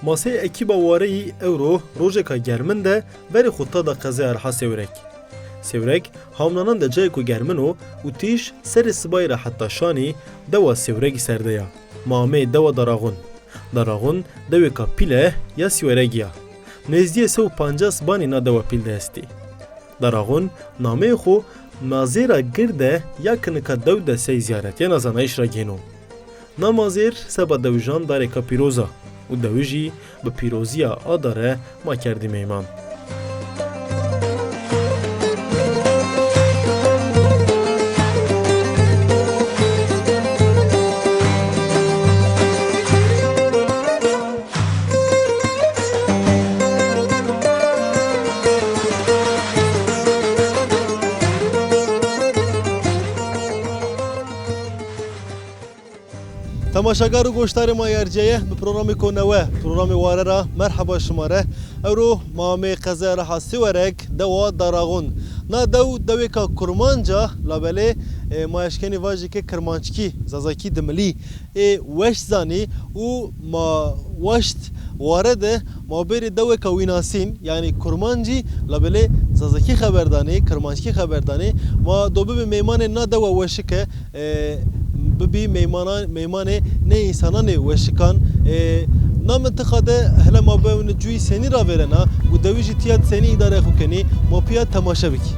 Masê ekîba wareyî Ewro rojeka germin de berê xuta da qezeya reha Sêwrek. Sêwrek hamlanan de cayê ku germin û tîş serê sibayê re heta şanî dewa Sêwrekî serdeya. Mamê dewa Daraxûn. Daraxûn dewêka pîle ya Sîweregiya. Nêzdiyê 150 spanî na dewa pîl de hestî. Daraxûn nameyê xwe mazêra gir de ya kinika dew de sey ziyaretiya nazanayîş ra gêno. Namazêr seba dewjan darêka pîroz a û dewî jî bi pîroziya ada re ma kerdî meyman. تماشاگر و گوشتار ما یارجیه به پروگرامی کنوه پروگرامی واره را مرحبا شماره ارو مامی قزه را سیورک دوا دراغون نا دوی که کرمانجا لابله ما اشکنی واجی که کرمانچکی زازاکی دملی وشت زانی و ما وشت وارده ما بری دوی که ویناسین یعنی کرمانجی لابله زازاکی خبردانی کرمانچکی خبردانی ما دوبه به میمان نا دوا وشکه ببی میمان نه انسانان وشکان نا منطقه ده هلا ما به جوی سنی را ورنا و دوی جتیات سنی اداره خو کنی ما پیا تماشا بکی.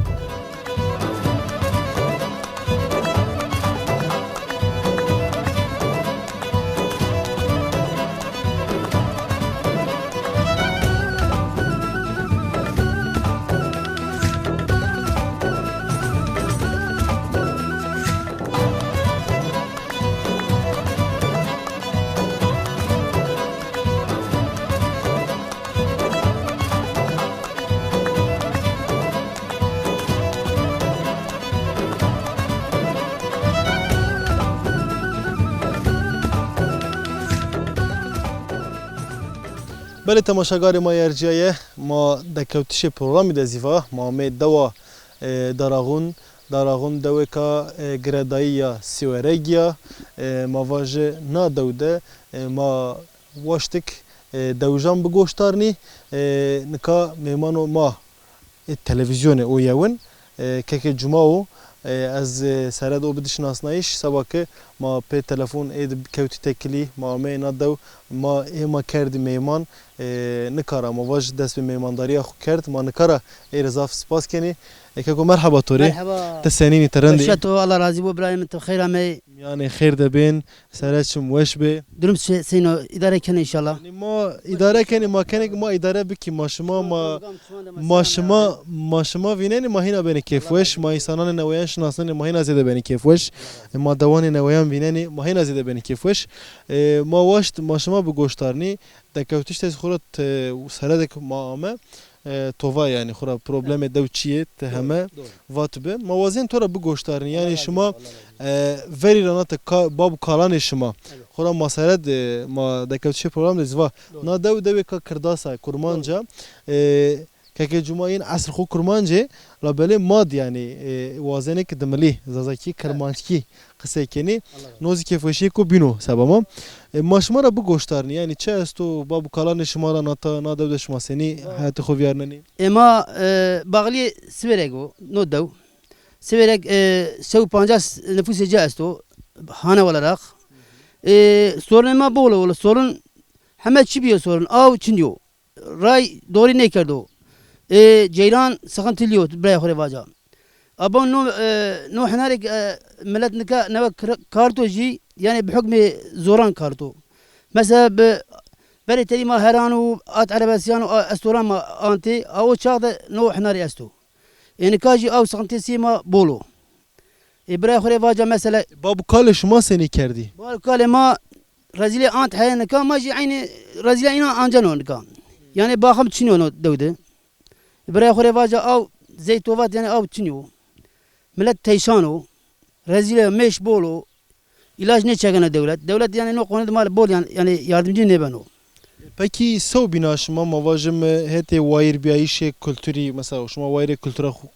بله تماشاگر ما یارجیه ما دکوتش پروگرامی دزیفا ما می دوا دراغون دوی که گردایی سیورگیا ما واجه نا دوده ما واشتک دوجان بگوشتارنی نکا میمانو ما تلویزیون او یون که جمعو از سرد او بدش ناسنایش سبا که ما په تلفن اید کوتی تکلی ما می ندو ما کرد میمان نکاره ما واج دست به میمانداری خو کرد ما نکاره ارزاف سپاس کنی که مرحبا توری تسنینی ترندی شتو الله راضی بو ابراهیم تو خیر می یعنی خیر دبین سرچم وش به درم سینو اداره کنی ان شاء الله ما اداره کنی ما کنی ما اداره بکی ما شما ویننی ما هینا بین کیف وش ما انسانان نویان شناسان ما هینا زیاده بین کیف وش ما دوان نویان ویننی ما هینا زیاده بین کیف وش ما واشت ما شما بگوشتارنی دکوتش تز خورت سردک ما آمه تووا yani خورا problem دو چیه همه وات به موازین تو را بگوشتارن یعنی شما وری رانات باب کالان شما خورا مسئله ما دکوتش program دزوا نا دو که کرداسا کرمانجا که جمعین عصر خو کرمانجه لابله ماد یعنی وازنه که دملی زازاکی کرمانچکی قصه کنی نوزی که فشی کو بینو سبما ما شما را بگوشتارنی یعنی چه است تو باب کالان شما را نادو د شما سنی حیات خو بیارنی اما باغلی سیورگو نو دو سیورگ 150 نفوس جا استو هانه ولا راخ sorun ما بوله ولا sorun همه چی بیه sorun او چندیو رای دوری نکردو جیران سخن تلیوت برای خوری واجا ابون نو حنارك ملت نكا نو كارتو جي يعني بحكم زوران كارتو مثلا بري تري ما هرانو ات عربسيان استوران ما انتي او شاغد نو حناري استو يعني كاجي او سخنتي سيما بولو برای خوری واجا مثلا بابو کالش ما سنی کردی بابو کال ما رزيلي انت حي نكا ما جي عيني رزيلي اينا انجنو نكا يعني باخم تشنو دوده برای خوری واجا او زيتوفات يعني او تشنو ملت تيشانو رزيل مش بولو علاج ne çekene devlet yani no konuda mal bol yani yardımcı ne beno peki sov binaşma mavajım hete wayir biayişe kültürü mesela şuma wayir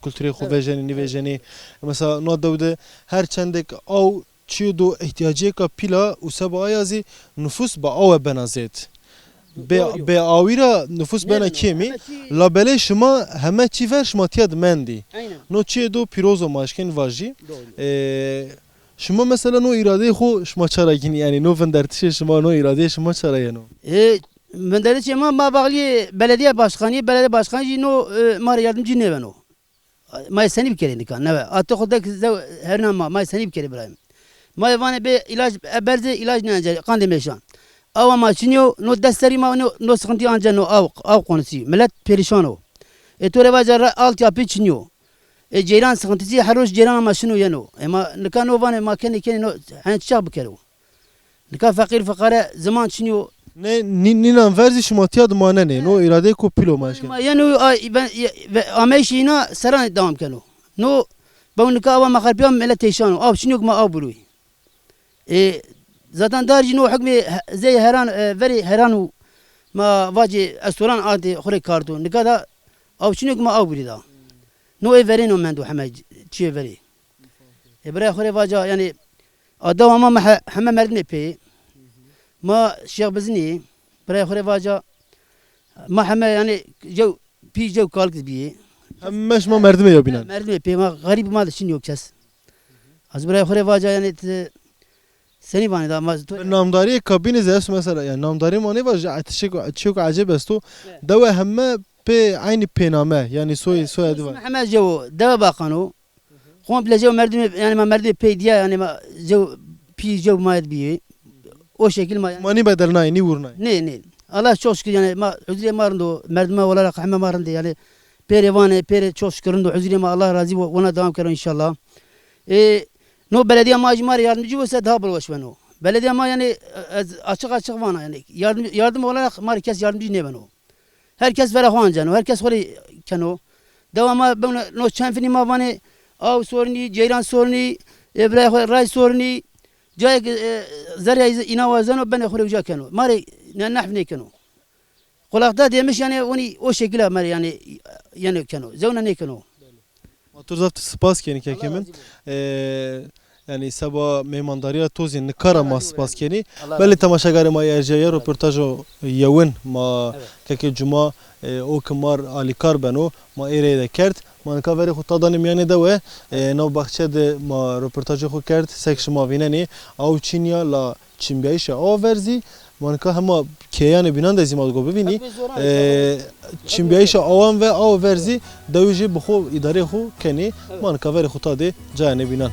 kültürü xuvejeni nivejeni mesela no devde her çendek av çiğdo ihtiyacı ka pila usaba ayazi nüfus ba av benazet be avira nüfus bena kemi la bele şıma heme çiver şmatiyad mendi Aynen. no çiye do pirozo maşken vaji Doğru. şıma mesela no irade xo şma çaragin yani no vendertişe şıma no irade şıma çarayano من دارم ما باقی belediye başkanı no mar yardımcı ne ben o. Ma seni bir kere nikan ne be. Atı kudek her nama ma seni bir kere İbrahim. Ma vane be ilaç berze ilaç ne anca kan demeşan. Ama ma çiniyo no desteri ma no sıkıntı anca no av konusu. Millet perişan o. Tore vajar alt yapı çiniyo. Ceyran sıkıntısı her roz ceyran ama şunu yano. Ama nikan o vane ma kendi no hani çabuk kere o. Nikan fakir fakare zaman çiniyo. ne ninan verzi şmatiyad manene no irade ko pilo maşken Yani ben ameşina saran devam kano. No ben nikah ama kharpiyam mele teşano. Av şunu ma av buluy. Zaten darji no hükmü zey heran veri heranu ma vaci restoran adi khore kartu. Nikah da av şunu ma av buluy da. No verin o mendo hamaj çiye veri. Buraya khore vaca yani adam ama hemme merdine pe. ما شيخ بزني برای خوره واجا ما همه yani جو kalk biye. hemmeş ma merdime ya binan Merdime pe ma garip ma şimdi yok kes. Az buraya خوره واجا yani seni bana da ama namdari kabiniz es mesela yani namdari mane var çok acayip esto dava hemme pe aynı pename yani soyadı var Hemen جو deva bakanı. Komple جو merdime yani ma merdime pe diye yani ma جو ma biye. O şekil ma mani bedelnay ni vurnay ne Allah çok şükür yani ma üzüle marndo merdime olarak hemen marndo yani perevane pere çok şüküründo üzüle ma Allah razı ona devam kero inşallah. No belediye macimar yardımcı olsa daha bulmuş ben o. Belediye ma yani açık bana yani yardım olarak herkes yardımcı ne ben o. Herkes vera huan herkes hori kano. Devama ben no çenfini ma bana av sorunu ceyran sorunu ebrahim ray sorunu جاي زرع إنا وزنه بنا خلوا جا كانوا ماري نحن كانوا قلقتات يمش يعني وني أو شكله ماري يعني كانوا زونا نيكانوا Oturzat spas keni kekemin yani sabah memandariya tozin nikara ma spas keni belli tamaşagari ma yerceğe röportajı yavun ma keke cuma o kemar alikar beno ma erede kert ma nikaveri xutadanım yani de ve nav bahçe de ma röportajı xu kert sekşima vineni av Çinya la Çimbiyayşe av verzi manka hema keyane binan da zimad go bibini Çimbiyayşe avan ve av verzi davji bxo idare xu keni manka veri xutade cayane binan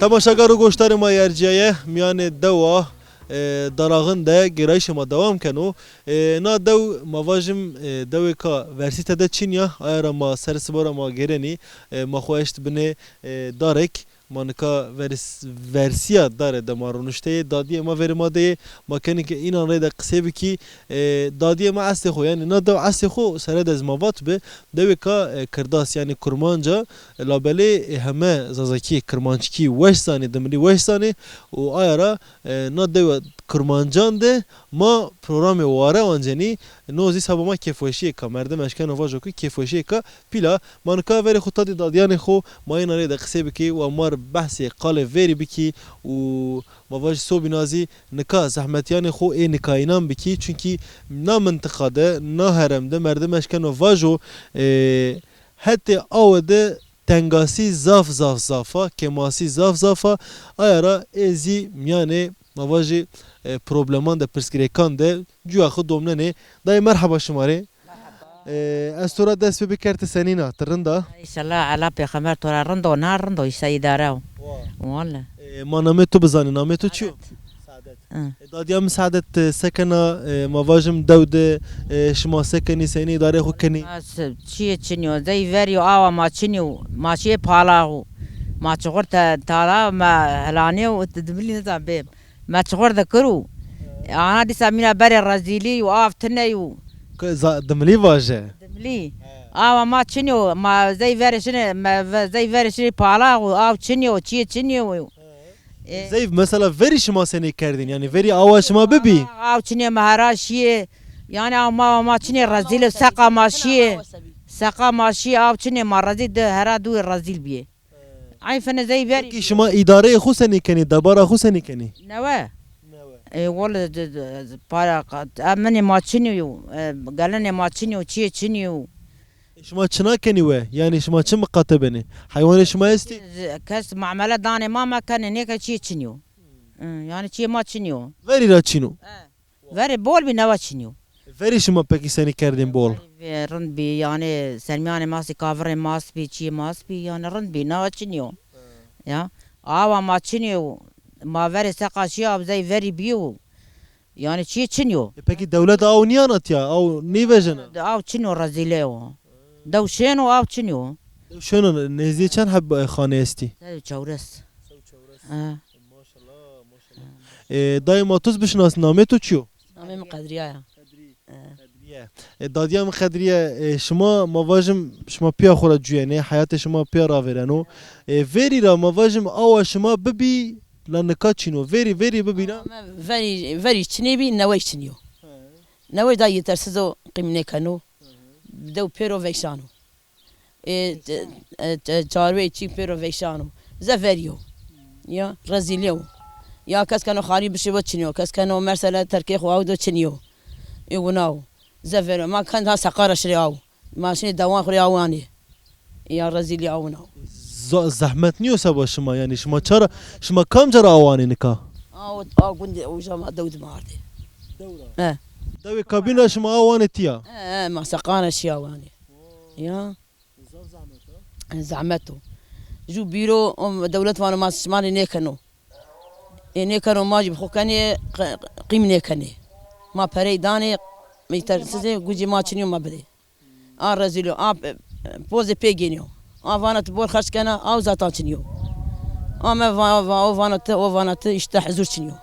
Tamaşagar u goştarı ma yerciye miyane deva darağın da girayşıma devam kenu na dev mavajim deveka versitede Çinya ayara ma sersibara ma gereni ma xoeşt bine darek manka versiya dare de marunuşte dadiye ma verimade makeni ke inan reda qsebi ki dadiye ma asli xo yani na dev asli xo sere de zmavat be deveka kırdas yani kurmanca labele heme zazaki kırmançki weşsani demli weşsani o ayara na dev kurmancan de ma programı vare anceni nozi sabama kefweşi ka merde meşken ovajo ki kefweşi ka pila manka veri xutadi dadiyani xo mayna reda qsebi ki ve mar bahsi qale veri biki u mavaj sobi nazi nika zahmetiyani xo nikainan biki çünkü na mıntıkada na haremde merde meşken ovajo hatta avde tengasi zafa kemasi zafa ayara ezi yani mavaji probleman da perskrekan da cuakı domnene dayı merhaba şımare استورا دست بکرت سنینا ترندا ایشالله علا پیغمبر تو را رند و نه رند و ایسایی داره والله ما نامه تو بزانی نامه تو چیو؟ دادیم سعادت سکنا مواجم دود شما سکنی سنی داره خو کنی چیه چنیو زی وری و آوا ما چنیو ما چیه پالا ما چغور تالا ما هلانی و تدبلی نزم بیم ما چغور دکرو آنا دیسا مینا بری رزیلی و آف تنیو دملی واجه دملی آوا ما چنیو ما زی وری شنی ما زی وری شنی پالا و آف چنیو چیه چنیو زي مثلا فيري شما سني كردين يعني فيري اواش ما ببي او چنی مهراشیه یعنی او ما چنی رزیل سقا ماشیه سقا ماشی او چنی ما رزیل ده هر دو رزیل بیه ای فن زي كي بيري شما اداره خو سني كني دبارا خو سني كني نوا ای ول پارا امنی ما چنیو گلنی ما چنیو چیه چنیو شما چنا كني و يعني شما چم مقاتبني حيوان شما استي کس معامله دانه ما کنه نیکه چیه چنیو یعنی چیه ما چنیو فيري راتشينو وری بول بی نوا چنیو فيري شما بكي سني كردين بول رند بی یعنی سلمیان ماسی کاور ماس بی چی ماس بی یعنی رند بی نوا چنیو یا آوا ما چنیو ما وری سقاشی اب زی وری بیو یعنی چی چنیو بكي دولة او نيانتيا او نيفجنا او چنیو رزیلیو دو شنو او چنیو شنو نزي كان حب خانه استي چورس دايما تزبش ناس نامه تو چيو نامه قدریه داديام خدريه شما مواجم شما بيا خورا جوينه حياه شما بيا رافيرانو فيري را مواجم او شما ببي لانكاتشينو فيري ببينا فيري تشنيبي نوي تشنيو نوي دا يترسزو قيمني كانو بدو بيرو فيكسانو تاروي تشي بيرو فيكسانو زافيريو يا رازيليو يا كاس كانوا خاري بشي تشنيو كاس كانوا مرسله تركي خو اودو تشنيو يوناو زافيريو ما كان ها سقاره شرياو ماشي دوان خرياواني يا رازيلي اوناو زحمت نيو سبا شما يعني شما چرا شما كم جرا اواني نكا قندي او جما دود ماردي دوي كابينه شما اواني تيا ما سقانا شياواني يا زعمته جو بيرو دولت وانا ما سماني نيكنو نيكنو ما جيب خوكاني قيم نيكني ما بري داني ميترسزي جوجي ما تشنيو ما بدي رزيلو بوزي بيجينيو وانا تبور خرج كان او زاتان تشنيو ما وانا يشتح زور تشنيو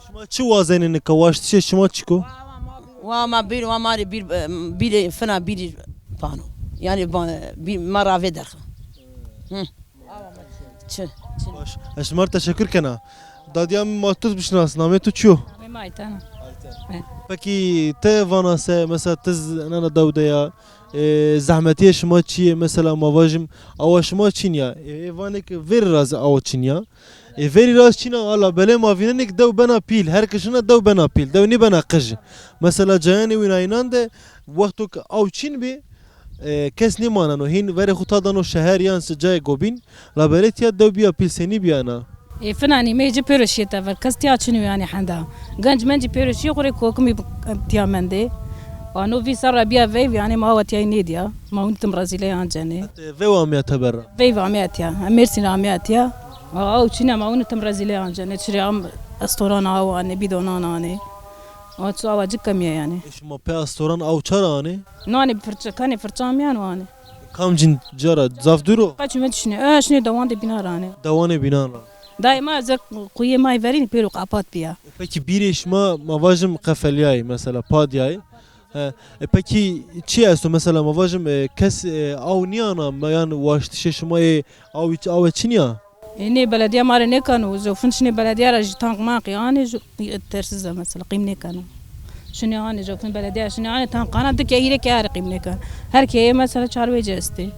شما چو وازن نكا واش شما تشكو وما بير وما بير فنا بير بانو يعني ما رافي درخ اش مر تشكر كنا داديام ما تزبش ناس نامه تو چو مايتانا پکی ته واناسه مثلا تز انا دودیا زحمتی شما چیه مثلا مواجم او شما چینیا ایوانک ویر راز او چینیا ویری راز چینا الله بله ما ویننک دو بنا پیل هر کشنا دو بنا پیل دو نی بنا قج مثلا جانی ویناینان ده وقتو او چین بی کس نیمانن و هین وری خطا دانو شهر یان سجای گوبین لابلت یا دو بیا پیل سنی بیانا فناني ما يجي بيروشي تفر كاستيا شنو يعني حندا غنج منجي بيروشي غوري كوكمي تيا مندي وانو في سر بيا فيف يعني ما هو تيا نيديا ما هو انتم برازيليان جاني فيو عم يعتبر فيف عم ياتيا ميرسي عم ياتيا او شنو ما هو انتم برازيليان جاني تشري عم استورانا او اني بيدونانا اني او تسوا جكم يعني ايش ما بي استوران او چراني ناني فرچ كاني فرچام يعني واني كم جن جرا زاف درو قاچ مت شنو شنو دوان دي بنا راني دوانه بنانا دائما زك قويه ماي فيرين بيرو قابات بيا Peki bir iş mavajım kafelyay mesela padyay. Peki çi esto mesela mavajım kes avniyana mayan vaştişe şmay av çinya. إني بلدية ماري نكانو زو فنشني بلدية راجي تانق ماقي أنا جو ترسزة مثلا قيم نكانو شنو أنا جو فن بلدية شنو أنا تانق أنا دك يهيري كهار قيم نكان هر كي مثلا شاروي جاستي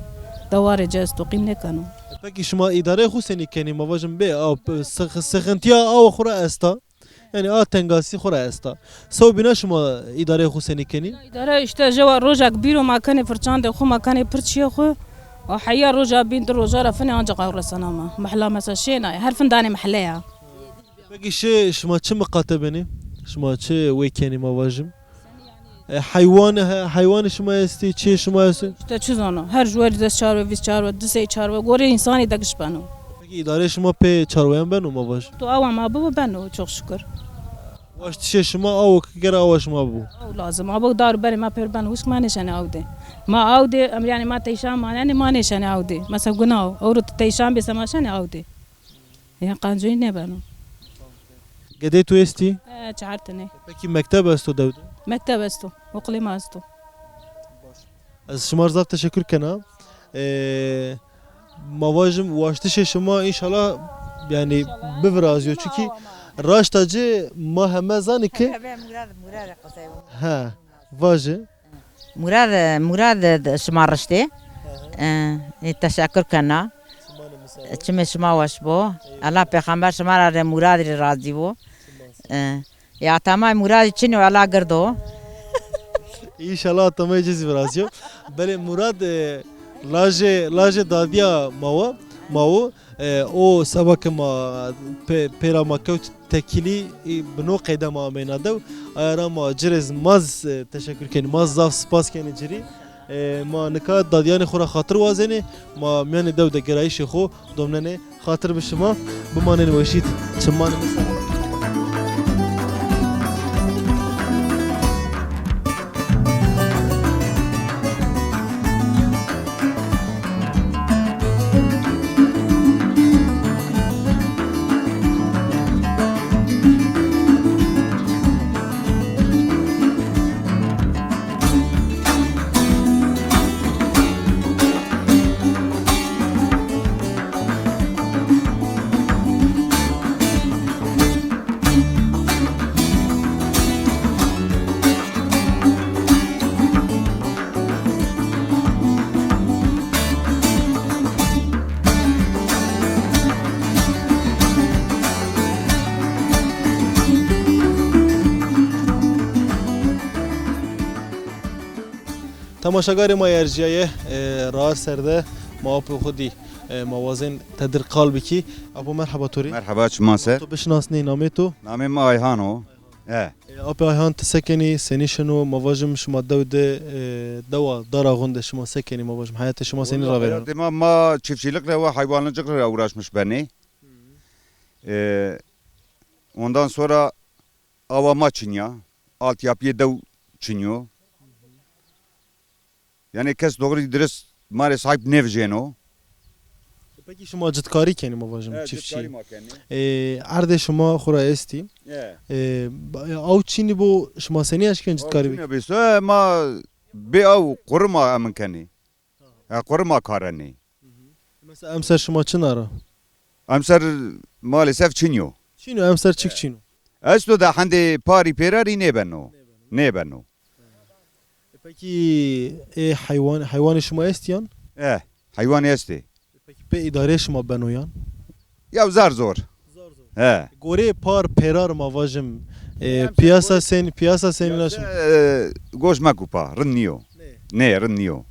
دوار جاستو قيم نكانو Peki şma idare xuseni keni mavajım be av sıkıntıya av xura esta. Yani a tengasi xura esta. Sav bina şma idare xuseni keni. إدارة إشتا جوا روجا كبيرو ما كان فرشان ده خو ما كان برشي خو وحيا روجا بنت روجا رفني أنجا قاور سناما محلا مسا شينا هر فنداني محليها Peki şma çı mukatebeni? Şma çı wekeni mavajım? حیوان شما هستی چی شما هستی؟ işte çuzano her jwar des çarve vis çarve dise çarve gore insani dagiş bano. Peki idare şuma pe çarvayan ben mi baş? To awa ma baba bano çok şükür. Vaş tişe şuma av gera av şuma bu. Aw lazım abo dar bari ma per ban husk ma nişane avde. Ma avde am yani ma teyşan ma yani ma nişane avde. Mesela günah avru teyşan be samaşane avde. Ya kanzoy ne bano. Gede tu esti? Çartene. Peki mektep esto devde? Mektep esto. Okul masto. Az şuma zav teşekkür kena. Mavajım vaş tişe şuma inşallah yani bivrazıyor çünkü raştacı ma hemezani ki ha vajı مراد شما رشته تشکر کنا چمه شما واش بو الله پیغمبر شما را مراد راضی بو یا تمام مراد چنو الله گردو İnşallah tamam cezi vrazıyor. Böyle Murad laje dadia mavu o sabah ma pera makut tekili bno qeda ma menadav ayara ma cerez maz teşekkür ken maz zaf spas ken ciri ma nika dadiyan khura khatir wazene ma yani dav da gerayş xo domnene khatir bişma bu manen weşit çman mesela تماشاگر ما ارجیه راه سرده ما په خودی موازن تدر قلبی کی ابو مرحبا توری مرحبا شما سر تو بشناسنی نامه تو نامي ما ايهانو ابو ayhan تسکنی سنی شنو مواجم شما دوا دارا غند شما سکنی مواجم حیات شما سنی را verem ما çiftçilikle ve hayvancılıkla uğraşmış beni. Ondan sonra avama çinya, altyapıya dev çinyo. Yani kes doğru dürüst mare sahip nevjeno. Peki şuma cıtkari keni mavajem çiftçi. Arde şuma khura esti. Av çini bu şuma seni aşken cıtkari. Ne bise ma be av kurma amkani. Kurma karani. Mesela emser şuma çınara. Amser maalesef çinyo. Çino emser çık çino. Esto da hande pari perari ne beno. Peki hayvan şuma estiyan? Hayvan esti. Peki pe idare şuma benoyan? Ya zar zor. Gore par perar mavajem piyasa senin aşım. Goş makupa rınniyo. Ne rınniyo.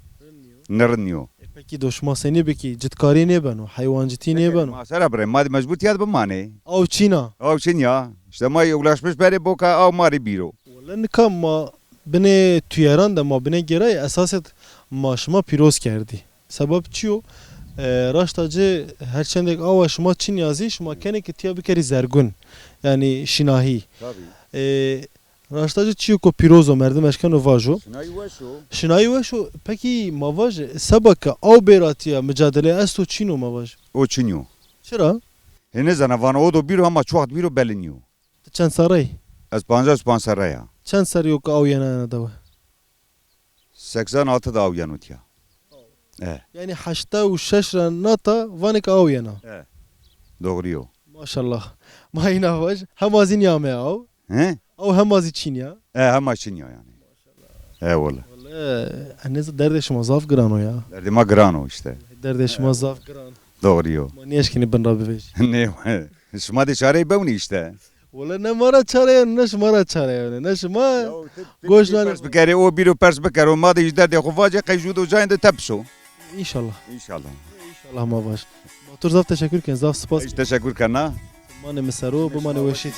Ne rınniyo. Peki doşma seni peki cıtkari ne beno? Hayvancıti ne beno? Masara bre mad mecbutiyat bmane. Av çina. Av çinya. İşte ma ulaşmış beri boka av mari biro. Valla nikam ma bine tüyeran da ma bine geray esaset maşıma piroz kerdi. Sebep çiyo raştacı her çendek ava şuma çin yazı şuma kene ki tiya bir kere zergun. Yani şinahi. Tabii. Raştacı çiyo ko pirozo merdim eşken o vajo. Şinayı ve şu peki mavaj sabaka av beratiya mücadele esto çino mavaj. o çinyo. Çira? Ne zana vana o da biro ama çok biro belinyo. Çend saray? Az panca sponsoraya. Çend sar yok av yana da. 86 da av yanut ya. Yani 86 nata vanik av yana. Doğru yo. Maşallah. Mayna vaj. Hamazin yame av. He? Av hamazi çin ya. Ama çinyo yani. Eyvallah. Annesi derdeş mazaf grano ya. Derdime grano işte. Derdeş mazaf grano. Doğru yo. Maniyashkini ben rabbi veş. Ne? Şuma de çare bevni işte. Valla ne mara çare ne şmara çare ne şma goşlan. Pers bekare o biro pers bekare o madde yüzler de kuvaca kayjudu jayında tepso. İnşallah. İnşallah. İnşallah ma baş. Motor zaf teşekkür ken zaf spas. Teşekkür kana. Mane mesaro bu mane veşit.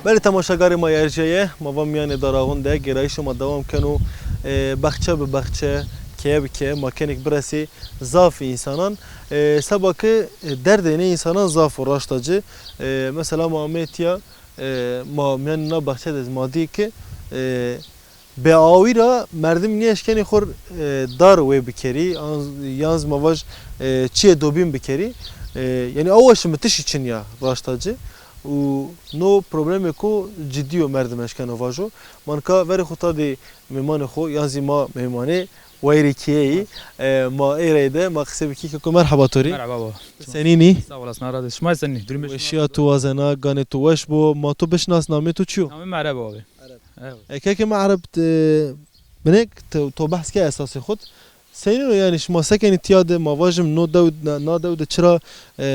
بله تماشاگر ما یرجیه ما و میان داراغون ده گرایش ما دوام کنو بخچه به بخچه که به که ما کنیک برسی ضعف انسانان سبا که درد نه انسانان ضعف و راشتاجه مثلا ما میتیا ما میان نا بخچه دز مادی که به آوی را مردم نیش کنی خور دار وی بکری یانز مواج چیه دوبین بکری یعنی آواش متشی چنیا راشتاجه و نو پروبلم کو جدی و مردمش کنه واجو من که وری خطا دی میمان خو یانزی ما میمانه ویری کیی ما ایریده ما قصه بکی که مرحبا توری مرحبا بابا سنینی سلام علیکم ناراد شما سنی دوریم اشیا تو وازنا گانه تو وش بو ما تو بشناس نامه تو چیو نام مرحبا بابا که ما عرب بنك تو بحث که اساسی خود سنینو یعنی شما سکنی تیاد ما واجم نو دود چرا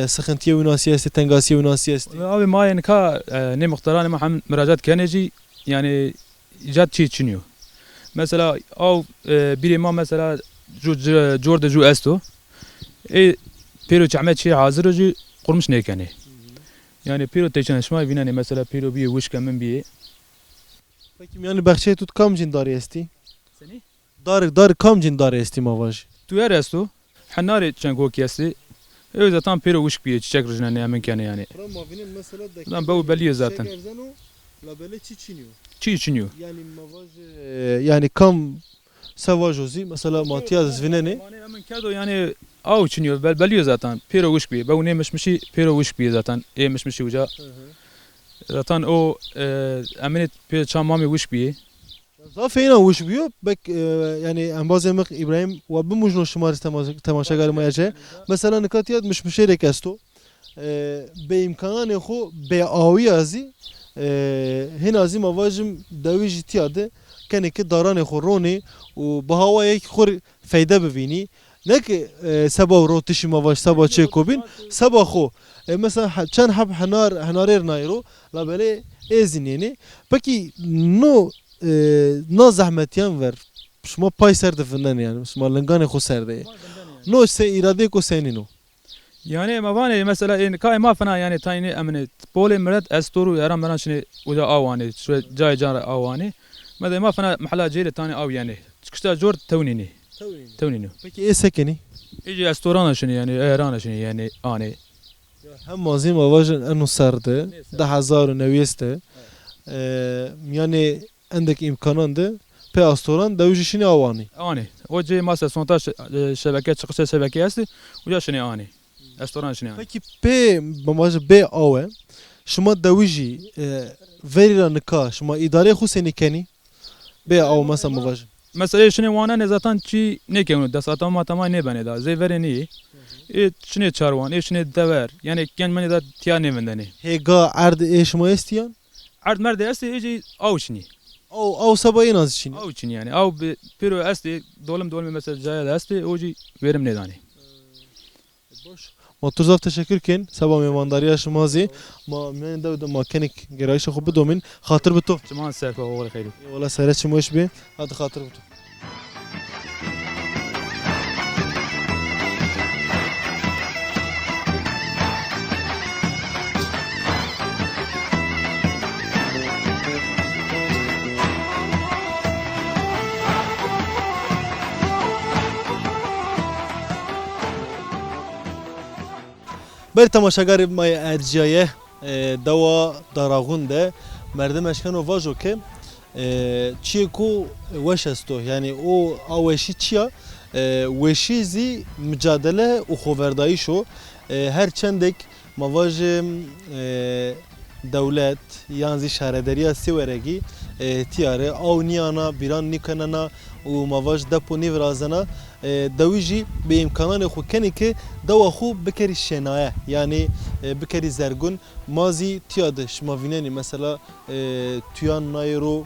سخنتیه و ناسی است تنگاسی و ناسی است abi ما yani ka ne muhtarane ma hem müracaat keneci yani icat çiçiniyor. Mesela av biri ma mesela jorda ju esto pero çamet şey hazır oju kurmuş ne kene. Yani pero teçanışma vinani mesela pero bir wish kemen bir. Peki yani bahçe tut kam cindari esti? Seni? Dar kam cindari esti ma vaj? Tu yer esto hanare çango kesti. Zaten pero wish bir çiçek rujna ne hemen kene yani. Lan bu belli zaten. Çiçiniyor. Yani mavaj yani kam savajozi mesela matiyaz zvineni. Hemen kado yani av çiniyor belli zaten. Pero wish bir. Bu neymişmişi pero wish bir zaten. Eymişmişi uca. Zaten o eminet pero çamami wish bir. Zafeyna wish biyo bek yani embazem İbrahim ve bu mujno şumar temaşagar mayace. Mesela nikatiyat mişmişerek esto. Be imkanı xo be awi azi هنازی مواجم دویجی تیاده کنی که داران خورونی و به هوای خور فایده ببینی نه که سبا روتشی مواج سبا چه کوبین سبا خو مثلا چند حب هناریر نایرو لابله ازینینی پکی نو زحمتیان ور شما پای سرده فندن yani شما لنگان خو سرده نو سه اراده کو سینینو Yani mavane mesela in kay ma fena yani tayini emne pole meret estoru yaram bana şimdi uca avani şu cay car avani mede ma fena mahalla cile tane av yani çıkışta jor tevnini peki esekeni iyice estorana şimdi yani erana şimdi yani ani hem mazim avajın enu sardı 10,900 yani endeki imkanandı pe astoran davujişini avani ani o ce masa sontaj şebeke çıkışta şebeke esti uca şimdi ani استوران شنو Peki pe mamaj be ave şuma daviji verira nika şuma idare xuseni keni be av mesela mamaj mesela şunu wana ne zaten çi ne kenu da satama tamam ne bane da zevereni şunu çarwan şunu dever yani kendine da tiyane mendeni hega ard şuma istiyan ard merde esti iyice av şini av sabayın az için av şini yani av pero esti dolum mesela caya esti oji verim ne dani Motorzav teşekkürken sabah memandariya şumazi ma men davda mekanik gerayış خوب بدومین خاطر بتو Çman serfa oğlu خیلی والله سرت شموش بی هذا خاطر بتو بر تماشاگر مای ارجیه دوا داراغون ده مردم اشکن و واجو که چیه کو وش استو یعنی او آوشی چیا وشی زی مجادله و خوردایی شو هر چندک مواجه دولت یانزی شهرداری سیورگی تیاره او نیانا بیران نیکننا و مواج دپو نیورازنا دویجی به امکانان خو کنی که دوا خو بکری شنایه یعنی بکری زرگون مازی تیاده شما ویننی مثلا تویان نایرو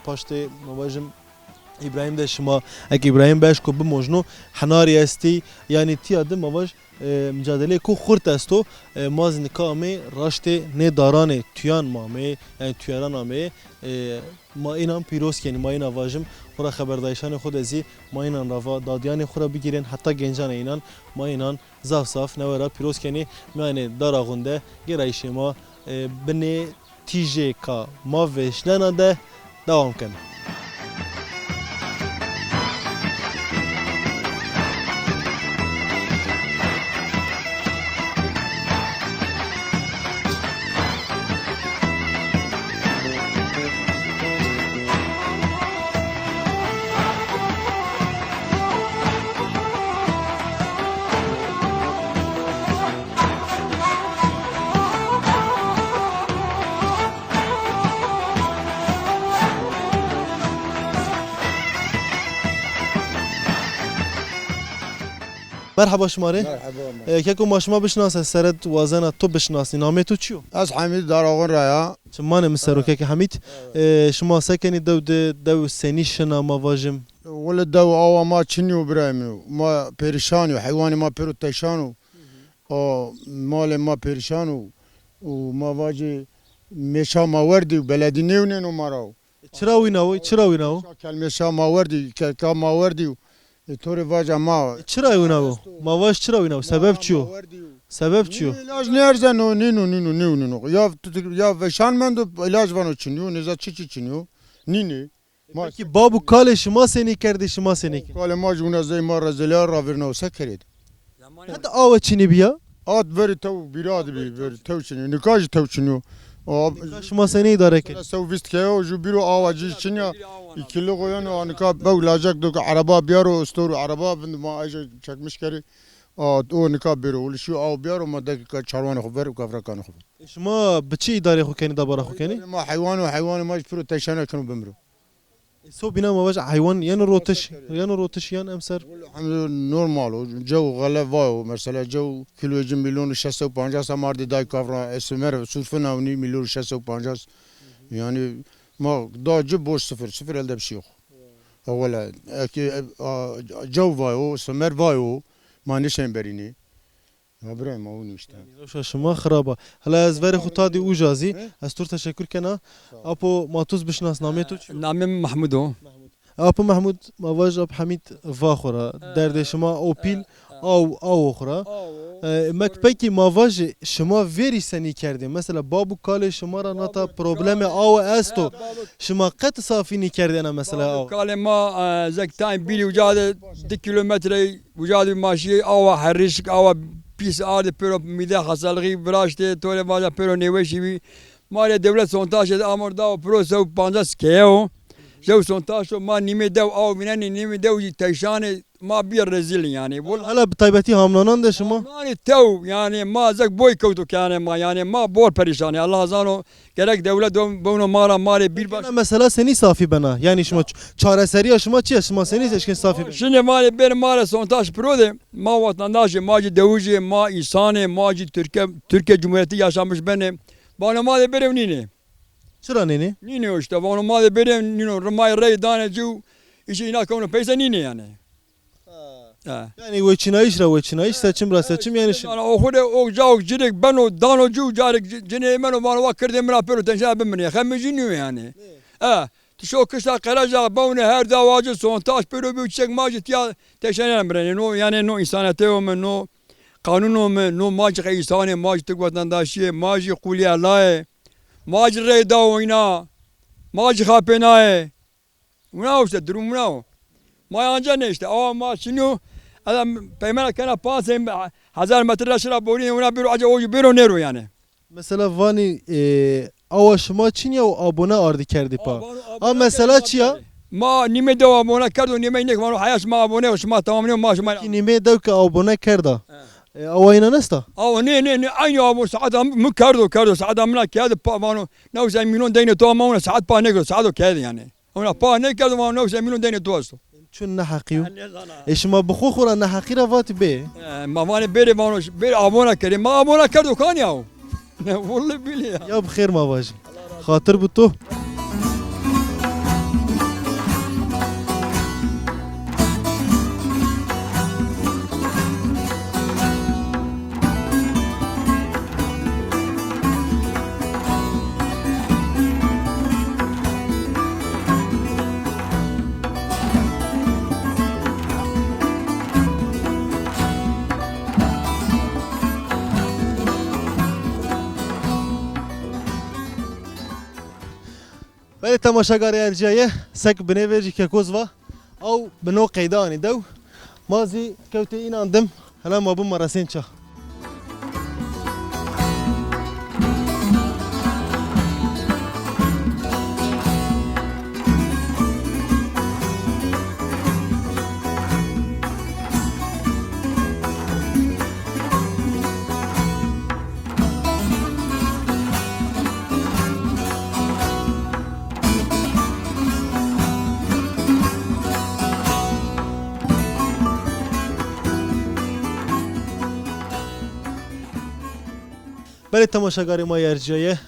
پاشت مواجم İbrahim de şuma ek İbrahim beş ko bu mojno hanari esti yani tiyadı mavaş mücadele ko xurt esto maz nikame raşte ne darane tüyan mame yani tüyaran ame ma inan piros keni ma inan vajim xura xaberdayşan xud ezi ma inan rava dadyan xura bigiren hatta gencan inan ma inan zaf saf nevera piros keni yani darağında gerayşema beni tije ka ma veşnena de devam kin. مرحبا شماره مرحبا كيكو ما شما بشناس سرد وزنا تو بشناسي نامي تو چيو از حمید داراغون رایا شما مسرو كيك حميد شما سكني دو سني شنا ما واجم ولد دو آوا ما چنیو برایم ما پریشانی و حیوان ما پرو تشانو و مال ما پریشانو و ما واجه میشا ما وردی و بلدی نیونینو ماراو چرا ويناو کلمیشا ما وردی که ما وردی طور واجه ما چرا ويناو سبب چيو علاج نیرزنو نینو یا وشان مندو علاج وانو چنیو نزا چی چنیو نینه ki babu kale şima seni kerdi şima seni کال ما جون از ما رزلیا را ورنو سکرید hatta ava çini biya آد وری تو بیراد وری تو چنیو نکاج تو چنیو şima seni idare ker سو ویست که او جو بیرو آواجی چنیا کیلو قیان و انکا بو لاجک دو که عربا بیارو استورو عربا بند ما ایجا چکمش کری او نکا بیرو ولی شو آو بیارو ما دکی چاروان خوب ور و کافرکان خوب şima biçi idare xo keni dabara xo keni ما حیوان ما پرو تشانه کنو بمرو so bina ma vaj hayvan yan rotiş yan emser الحمد نورمال جو غلا واو مثلا جو کیلو جم میلیون 650 مارد دای کافرا اسمر صرفنا ونی میلیون 650 yani ما دا جب بوش صفر elde bir şey yok. Ola جو واو سمر واو ما نشين بريني ابراهيم ما وني işte. şima xaraba hala ez veri xo tadi ujazi ez tur teşekkür kena apo matuz bişnas name tu نامم محمودو apo mahmud ma vaj ab hamid vaxora derde şima opil av oxra mek peki ma vaj şima veri seni kerdi mesela babu kale şima ra nata probleme av esto şima qat safini kerdi ana mesela av قال ما زك تايم بيلي وجاد 2 كيلومتر وجاد ماشي او حرشك او پیس آرد پیرو میده خسالگی براشته توله باجا پیرو نیوشی بی مالی دولت سونتاش امر داو پرو سو 50 کیو جو سونتاش ما نیمه دو او مننی نیمه دو تیشان ما بیر رزیل yani hala taybeti hamlanan da şima yani tev yani ma zek boy koydu yani ma yani ma bor perişan Allah zano gerek devlet bunu mara mali bir baş mesela seni safi bana yani şima çareseri yaşıma çi yaşıma seni seçkin safi bana şimdi mali bir mara sontaş prode ma vatandaşı maci devuci ma insani maci Türkiye Cumhuriyeti yaşamış benim bana mali benim nini çıra neni nini işte bana mali benim nini rumay rey daneci işi ina konu peysa nini yani yani veçinayış seçim yani yani okude o cavuk cirik ben o danocu carik cine men o bana vakır demir apero tenşa ben ya xemiciniyor yani şu kışla karaca bavne her davacı sontaş pero bir çek macit ya teşekkür ederim no yani no insanete o men no kanunu men no maci insani maci Türk vatandaşı maci kuliye lae maci rey davina maci hapenae una işte durum una mayanca ne işte ama maçını adam peymana kana 5000 metre şura borini ona bir acı o bir nero yani mesela vani ava şima çin ya abone ardı kerdi pa ama mesela çiya ما نیمه دو abone کرد و نیمه یک ما حیاس ما abone و شما تمام ما شما ki nime dev ki abone kerda ava ina nesta او نه aynı ابو سعد مو كاردو سعد امنا كاد بانو نو زي مليون دينه تو ما سعد با نيجو سعد كاد يعني ona pa ne kadar ما نو زي مليون دينه تو است çün ne hakiyo eşma bu khura ne hakira vat be ما vani beri ما beri abone kerim ma abone kardo kan ya والله بيلي ya bxir ma vaj khatir bu to بله تماشاگری ارجایه سک بنویجی که کوزوا او بنو قیدانی دو مازی کوتی این اندم هلا ما بوم مراسین چه بله تماشاگری ما ارجایه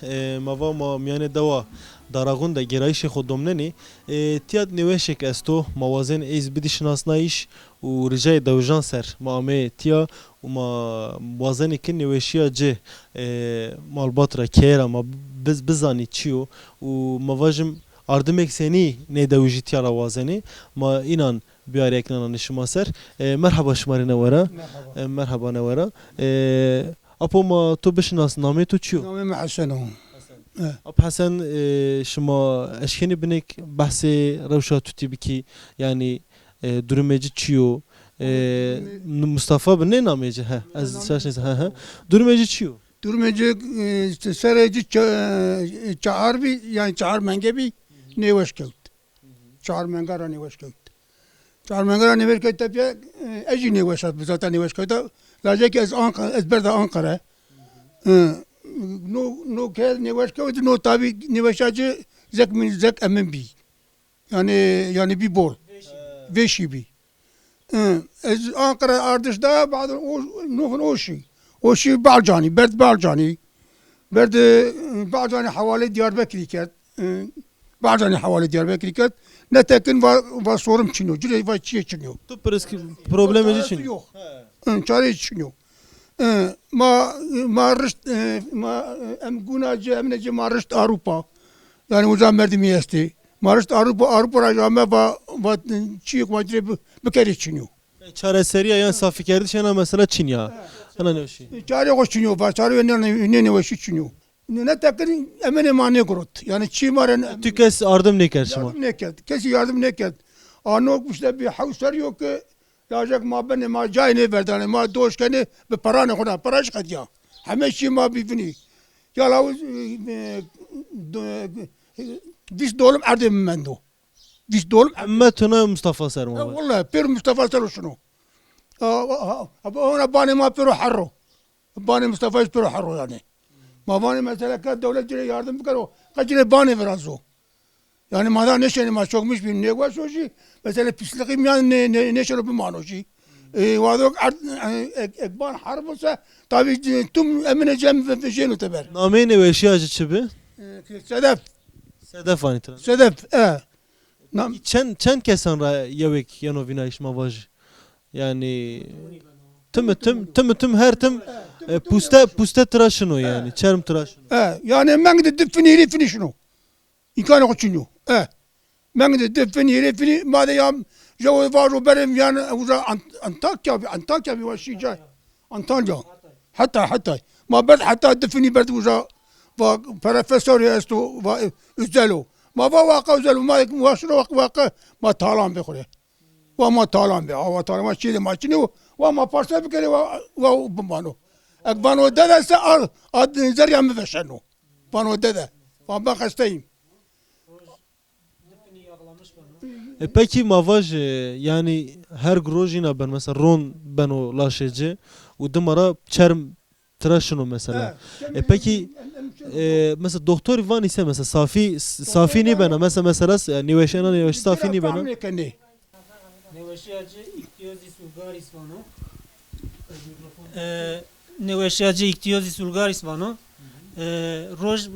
ما میان دوا داراغون ده گرایش خودمونی تیاد نوشک استو موازن ایز بدی شناسنایش و رجای دوجان سر ما تیا و ما موازنی که نوشیا جه مالبات را کیرا ما بزانی چیو و مواجم اردمک سنی ندوجی تیا را وازنی ما اینان بیاری اکنان شما سر مرحبا شماری نورا مرحبا نورا اپو ما تو بشناس نامه تو چیو؟ نامه حسن اب حسن شما اشکنی بنک بحث روشا توتی بکی یعنی درمجی چیو مصطفى بني نامجي ها از شاش نس ها درمجي چیو؟ درمجي سرجي چهار بي يعني چهار منگه بي نيوش كوت چهار منگه را نيوش كوت چهار منگه را نيوش كوت تبيا اجي نيوشات بذاتا نيوش كوت لازم از از برد آنقره نو که نوشت که نو تابی نوشتاجی زک من زک امن بی یعنی بی بول ویشی بی از آنقره آردش دا بعد نوفن اوشی بالجانی برد بالجانی حوالی دیاربکری کرد بالجانی حوالی دیاربکری کرد نه تکن و سورم چینو جلی و چیه چینو تو پرسکی پروبلمی چینو چاره چینو ما رشت ما ام گوناجه ام نجی ما رشت اروپا yani uzan merdimi esti ما رشت اروپا را جامعه و چی یک ماجره بکری چینو چاره سریع یا صافی کردی شنا مثلا چینیا انا نوشی چاره خوش چینو و چاره نه نوشی چینو نه تکن امن مانه کرد yani چی مارن تو کس yardım نکرد شما کسی yardım نکرد آنو işte bir havsar yok ki لازم ما بني ما جاي نفردان ما دوش كني بپرانه خدا پراش خديا همه چی ما بيفني يا لو 20 دولم اردم مندو 20 دولم اما تنا مصطفى سرما والله بير مصطفى سر شنو انا باني ما بيرو حرو باني مصطفى بيرو حرو يعني ما باني مثلا كدوله جري yardım بكرو قجري باني فرازو yani madan neşeni ma çokmuş bir ne var şoji mesela pisliğim yani neşeli bir manoji vadok ekban harp olsa tabii tüm emine cem ve jenu teber name ne veşi acı çibi sedef anitra sedef çen kesan ra yevek yano vinayış mavaj yani tüm her tüm puste tıraşını yani çerm tıraşını yani ben de defini finişino İmkanı koçunyo. Ben de defini madem ya var o benim yani Antakya bir başlayacak. Antalya. Hatta. Ma ben hatta defini berdi uza va profesör yasto va üzelo. Ma va vaka üzelo ma vasro vaka ma talan be khore. Va ma talan be. Va talan ma çile ma çini va ma parsa be kere va bano. Ek bano dede se ad zerya me veşeno. Bano dede. Va ben hastayım. Peki mavaj yani her grojina ben mesela ron ben o laşece u dımara çerm tıraşını mesela. Peki mesela doktor Ivan ise mesela safi ni bana mesela niveşena safi ni bana. Neveşyacı ihtiyacı Bulgaris vano. Roj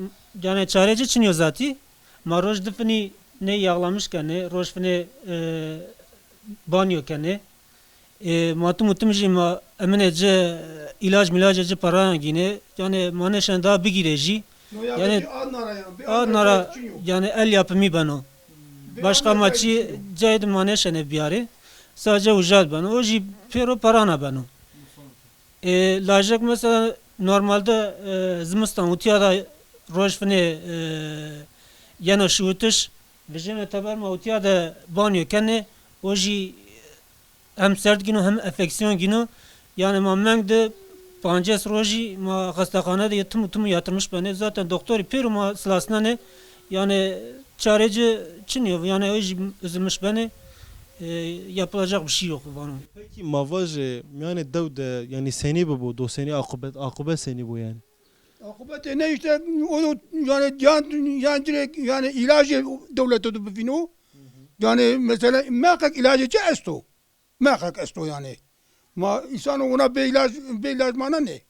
yani çareci çiniyor zati. Ma roj difni ne yağlamış kene, roj fne banyo kene. Mutumji ma emenece ilaç para gine. Yani maneşen daha bir gireci. Yani adnara yani el yapımı bano. Başka maçı caydı maneşene biyare. Sadece ucad bano. Oji pero parana bano. Lajak mesela normalde zimistan utiyada roj fne yana şuutiş vijene tabar mawtiya de banyo kene o jî hem sert gino hem enfeksiyon gino yani ma meng de pances rojî ma hastaxane de tüm yatırmış beni zaten doktori pêro ma silasına ne yani çareci çiniyor yani o jî üzülmüş beni yapılacak bir şey yok bana. Peki mavaj yani devde yani seni bu do seni akıbet seni bu yani. Akıbeti ne işte o yani direkt yani ilacı devlete de bifino. Yani mesela mekak ilacı esto. Mekak esto yani. Ma insan ona beylaz mana ne?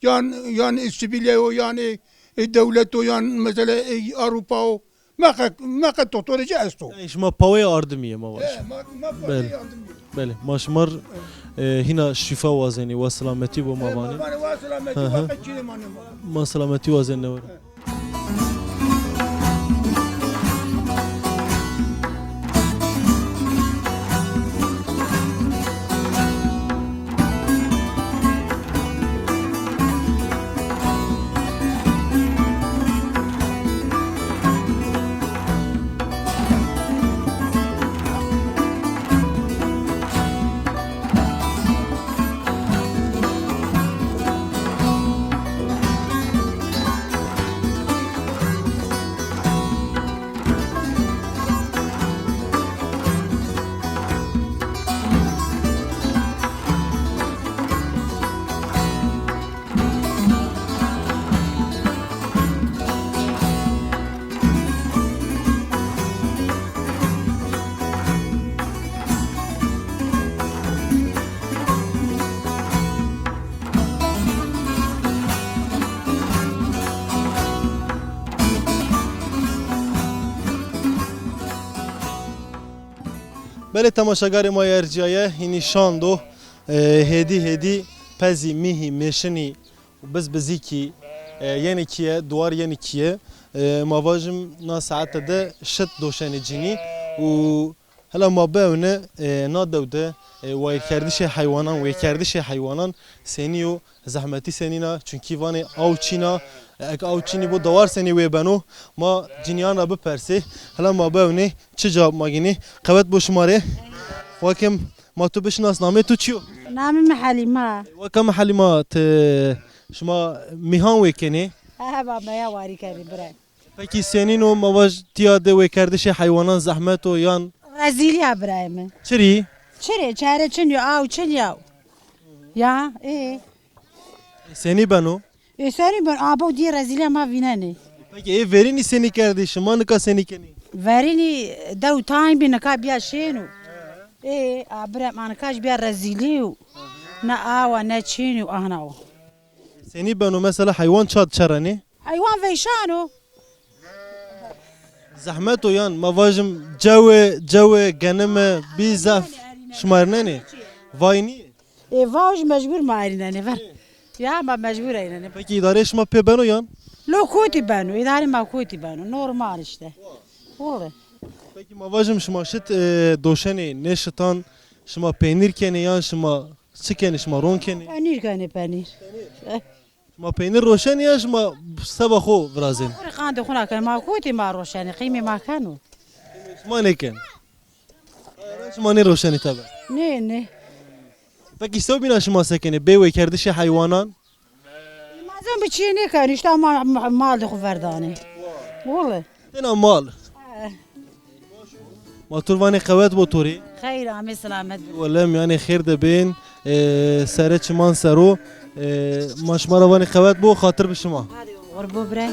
Yani İstibilye o yani devlet o yani mesela Avrupa o. Mekak doktorcu esto. Yani şma pavaya ardımıye mavaj. Bele. Bele. Maşmar hina şifa wazeni ve selameti bu mavani. Ma selameti wazen ne var? Bele temaşagarê ma yerciye hînî şando hêdî pezî mîhî mêşinî bizbizîkî yenekî duwar yenekî ye mavajim na saete de şit doşenê cinî û hela ma bewne nadewde wêkerdişê heywanan wêkerdişê heywanan senî û zehmetî senîna çünkî vanê aw çîna ek aw çînî bo dewar senî wê beno ma ciniyana bipersê hela ma bewne çi cevap magînî qewet bo şimarê wakim ma tu bişnas namê tu çi yo Namı mı Halima? wakem helîma şima mîhan wêkenê Ha baba ya wari kari bre. pekî senîn û mavaj tiya de wêkerdişê heywanan zehmet o yan Brezilya bre mi? çirî Çire çare çin yo av çin yo. Ya senî beno seni ben abo diye Brezilya ma vineni. pekî ê verînî senî kerdî şima nika senî kenî Verini dew time bin ka biya şenu. Abre man kaç biya Brezilya. Na awa ne çin yo ahna o. senî beno mesela heywan çad çaranî Hayvan veşano. zehmet o yan mavajim cewê genime bî zef şimarnenê vaynî Vaj mecbur ma erinene ver. Ya ma mecbur erinene. pekî îdarê şima pê beno yan Lo koti banu, idare ma koti banu. Normal işte. Vallahi. pekî mavajim şima şit doşenê ne şitan şima peynîr kenê yan şima çi kenê şima ron kenê Penir kane penir. şima peynîr roşen yan şima seba xwe virazên Ora qande xuna kan ma koti ma roşani qimi ma kanu. şima nêken şima nê roşenî tebe Ne. pekî sew bîna şima sekenê bê wêkerdişê heywanan Mazem biçini kan işte mal de verdane. Vallahi. tena mal ma turvanê qewet bo torê Hayır ame selamet. ولم يعني خير دبين سرت شمان سرو ماش مرواني خوات بو خاطر بشما Orbo bre.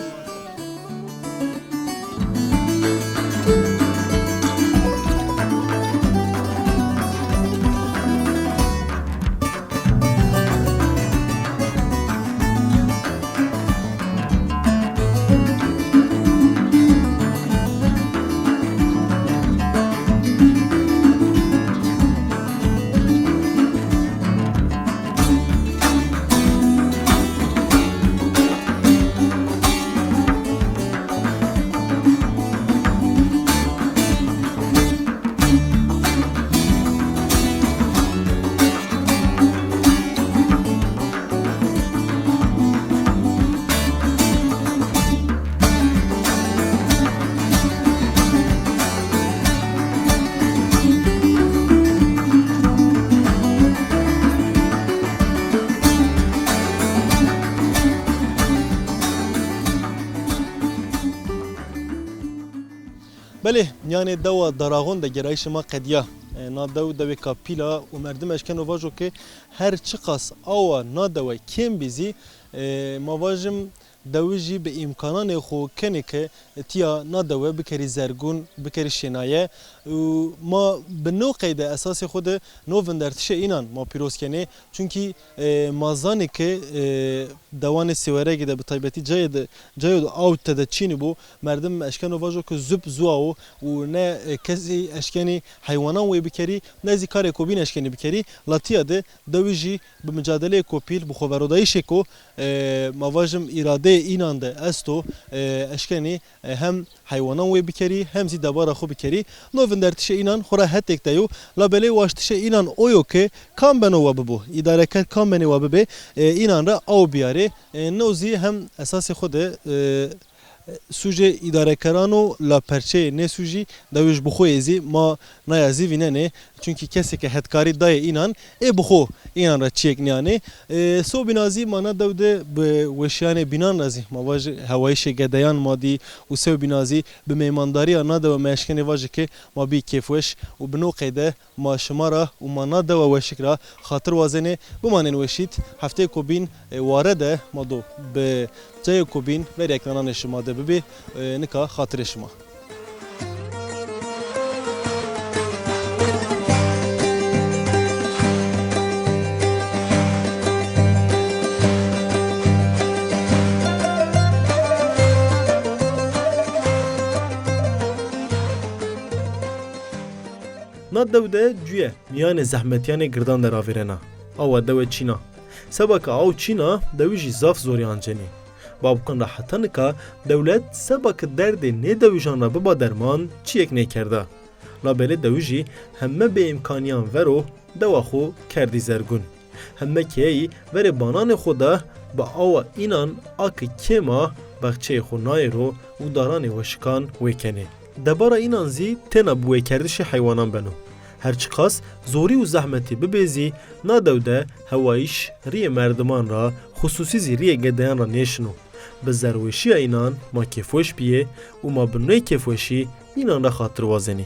بله یعنی دوا دراغون ده گرایش ما قدیا نادو دوی کاپیلا و مردم اشکن و واجو که هر چقاس آوا نادوی کم بیزی ما واجم دویجی به امکانان خو کنه که تیا نادوه بکری زرگون بکری شنایه و ما به نوع قید اساس خود نو وندرتش اینان ما پیروز کنه چونکی مازانی که دوان سیوره گده به طیبتی جای آوت تده چینی بو مردم اشکن و واجو که زب زواو و نه کسی اشکنی حیوانان وی بکری نه زیکار کوبین اشکنی بکری لاتیا ده دویجی به مجادله کوپیل بخوبرودایش کو ما واجم اراده اینان ده استو اشکنی هم حیوانان وی بکری هم زی دبار خو بکری نو وندرتش اینان خورا هتک دیو لابلی واشتش اینان اویو که کام بنو واببو اداره کرد کام بنو واببه اینان را او بیاره نوزی هم اساس خود سوژه اداره کرانو لا پرچه نه سوژی دویش بخو ازی ما نیازی ویننه چونکی کسی که هدکاری دای اینان بخو اینان را چیک نیانه سو بنازی مانا دوده به وشیان بینان رازی ما واج هوایش گدایان مادی و سو بنازی به میمانداری آنا دو مشکن واجه که ما بی کیفوش و بنو قیده ما شمارا و مانا دو وشکرا خاطر وازنه بمانن وشید هفته کوبین وارده ما دو به جای کوبین و اکرانان شما ده ببی نکا خاطر شما نادوده جویه میان زحمتیان گردان در آویرنا آوا دو چینا سبک آو چینا دویجی زاف زوریان جنی بابکن راحتن که دولت سبک درد ندویجان را ببا درمان چی یک نکرده لابل دویجی همه به امکانیان ورو دواخو کردی زرگون همه که ور بانان خوده با آوا اینان آک کما بخچه خونای رو و داران وشکان ویکنه دبارا اینان زی تینا بوی کردش حیوانان بنو هرچی خاص زوری و زحمتی ببیزی نادوده هوایش ری مردمان را خصوصی زی ری گدیان را نیشنو به ضروشی اینان ما کفوش بیه و ما بنوی کفوشی اینان را خاطر وازنی